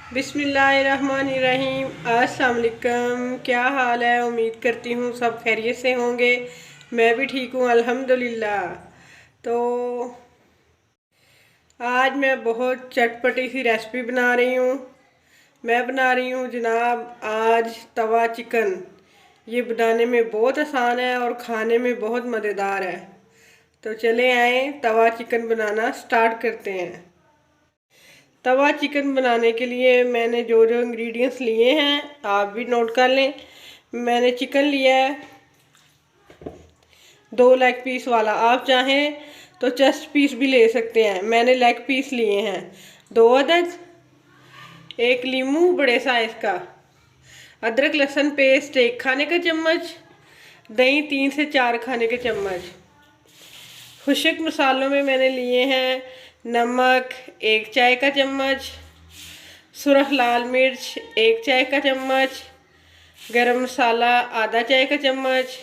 बिस्मिल्लाहिर्रहमानिर्रहीम। अस्सलाम वालेकुम। क्या हाल है? उम्मीद करती हूँ सब खैरियत से होंगे। मैं भी ठीक हूँ अल्हम्दुलिल्लाह। तो आज मैं बहुत चटपटी सी रेसिपी बना रही हूँ। मैं बना रही हूँ जनाब आज तवा चिकन। ये बनाने में बहुत आसान है और खाने में बहुत मज़ेदार है। तो चले आए तवा चिकन बनाना स्टार्ट करते हैं। तवा चिकन बनाने के लिए मैंने जो जो इंग्रेडिएंट्स लिए हैं आप भी नोट कर लें। मैंने चिकन लिया है 2 लेग पीस वाला, आप चाहें तो चेस्ट पीस भी ले सकते हैं। मैंने लेग पीस लिए हैं 2 अदद, 1 लीमू बड़े साइज़ का, अदरक लहसुन पेस्ट 1 खाने का चम्मच, दही 3 से 4 खाने के चम्मच। खुश्क मसालों में मैंने लिए हैं नमक 1 चाय का चम्मच, सुरख लाल मिर्च 1 चाय का चम्मच, गरम मसाला आधा चाय का चम्मच,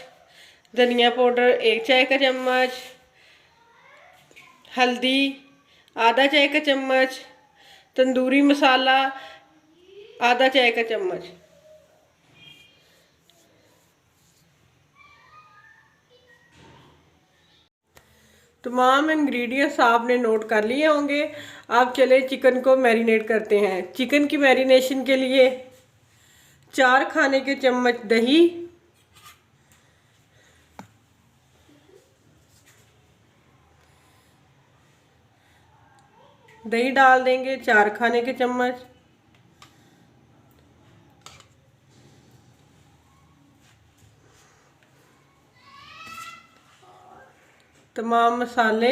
धनिया पाउडर 1 चाय का चम्मच, हल्दी आधा चाय का चम्मच, तंदूरी मसाला आधा चाय का चम्मच। तमाम इंग्रेडिएंट्स आपने नोट कर लिए होंगे। अब चले चिकन को मैरिनेट करते हैं। चिकन की मैरिनेशन के लिए 4 खाने के चम्मच दही, दही डाल देंगे 4 खाने के चम्मच। तमाम मसाले,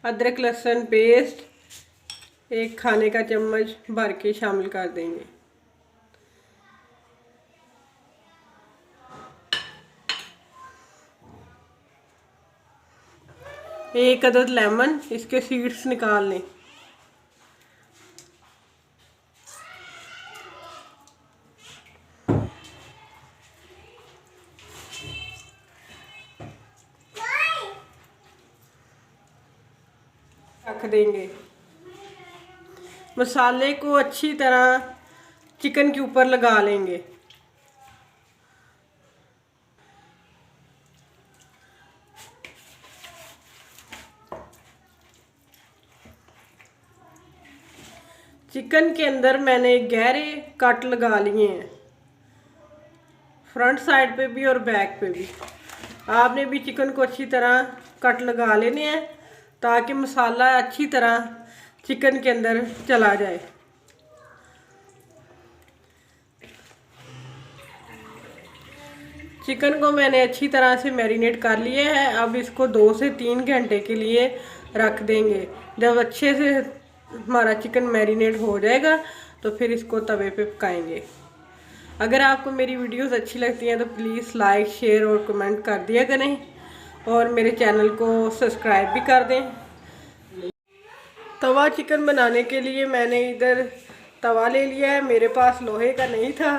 अदरक लहसुन पेस्ट 1 खाने का चम्मच भर के शामिल कर देंगे। एक अदद लेमन, इसके सीड्स निकाल लें। रख देंगे। मसाले को अच्छी तरह चिकन के ऊपर लगा लेंगे। चिकन के अंदर मैंने गहरे कट लगा लिए हैं, फ्रंट साइड पे भी और बैक पे भी। आपने भी चिकन को अच्छी तरह कट लगा लेने हैं ताकि मसाला अच्छी तरह चिकन के अंदर चला जाए। चिकन को मैंने अच्छी तरह से मैरिनेट कर लिया है। अब इसको 2 से 3 घंटे के लिए रख देंगे। जब अच्छे से हमारा चिकन मैरिनेट हो जाएगा तो फिर इसको तवे पे पकाएंगे। अगर आपको मेरी वीडियोस अच्छी लगती हैं तो प्लीज़ लाइक शेयर और कमेंट कर दिया करें और मेरे चैनल को सब्सक्राइब भी कर दें। तवा चिकन बनाने के लिए मैंने इधर तवा ले लिया है। मेरे पास लोहे का नहीं था,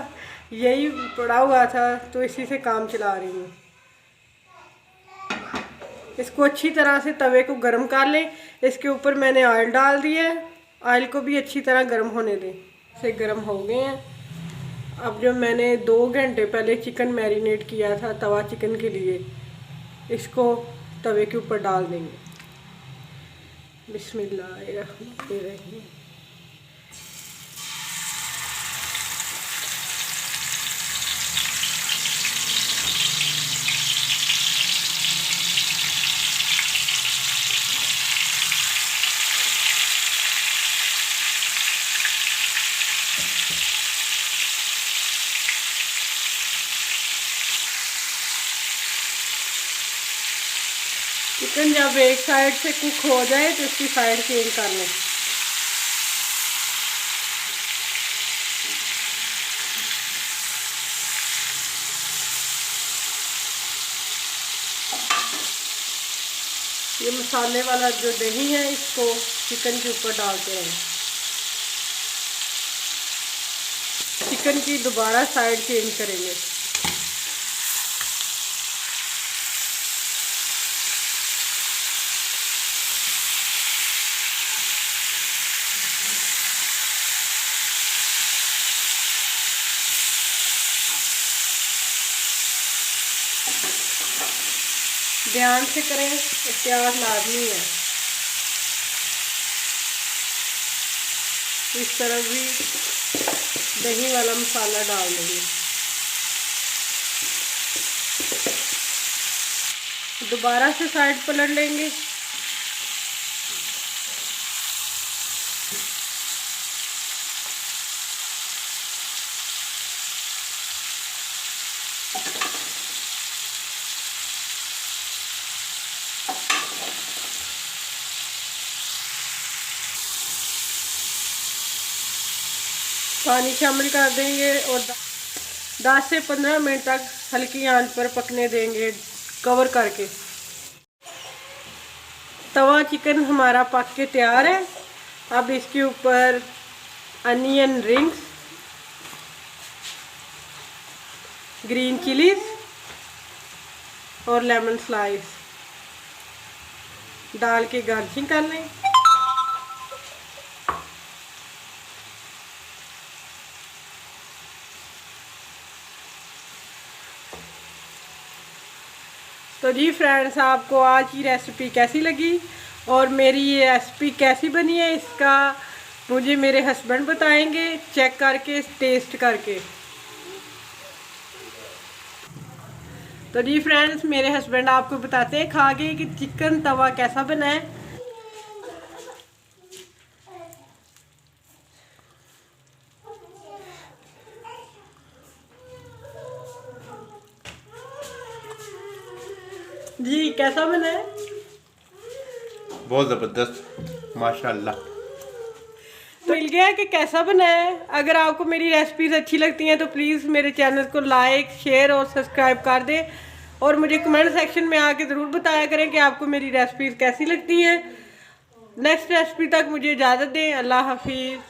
यही पड़ा हुआ था तो इसी से काम चला रही हूँ। इसको अच्छी तरह से तवे को गर्म कर लें। इसके ऊपर मैंने ऑयल डाल दिया है। ऑयल को भी अच्छी तरह गर्म होने दें। से गर्म हो गए हैं। अब जो मैंने 2 घंटे पहले चिकन मैरिनेट किया था तवा चिकन के लिए, इसको तवे के ऊपर डाल देंगे। बिस्मिल्लाहिर्रहमानिर्रहीम। चिकन जब एक साइड से कुक हो जाए तो इसकी साइड चेंज कर लें। ये मसाले वाला जो दही है इसको चिकन के ऊपर डालते हैं। चिकन की दोबारा साइड चेंज करेंगे। ध्यान से करें, एहतियात लाजमी है। इस तरफ भी दही वाला मसाला डाल देंगे। दोबारा से साइड पलट लेंगे। पानी शामिल कर देंगे और 10 से 15 मिनट तक हल्की आंच पर पकने देंगे कवर करके। तवा चिकन हमारा पक के तैयार है। अब इसके ऊपर अनियन रिंग्स, ग्रीन चिलीज और लेमन स्लाइस डाल के गार्निशिंग कर लें। तो जी फ्रेंड्स, आपको आज की रेसिपी कैसी लगी और मेरी ये रेसिपी कैसी बनी है, इसका मुझे मेरे हस्बैंड बताएंगे चेक करके, टेस्ट करके। तो जी फ्रेंड्स, मेरे हस्बैंड आपको बताते हैं खा के कि चिकन तवा कैसा बना है। जी कैसा बना है? बहुत ज़बरदस्त, माशाल्लाह। तो मिल गया कि कैसा बना है। अगर आपको मेरी रेसिपीज़ अच्छी लगती हैं तो प्लीज़ मेरे चैनल को लाइक, शेयर और सब्सक्राइब कर दें और मुझे कमेंट सेक्शन में आके ज़रूर बताया करें कि आपको मेरी रेसिपीज़ कैसी लगती हैं। नेक्स्ट रेसिपी तक मुझे इजाज़त दें। अल्लाह हाफिज़।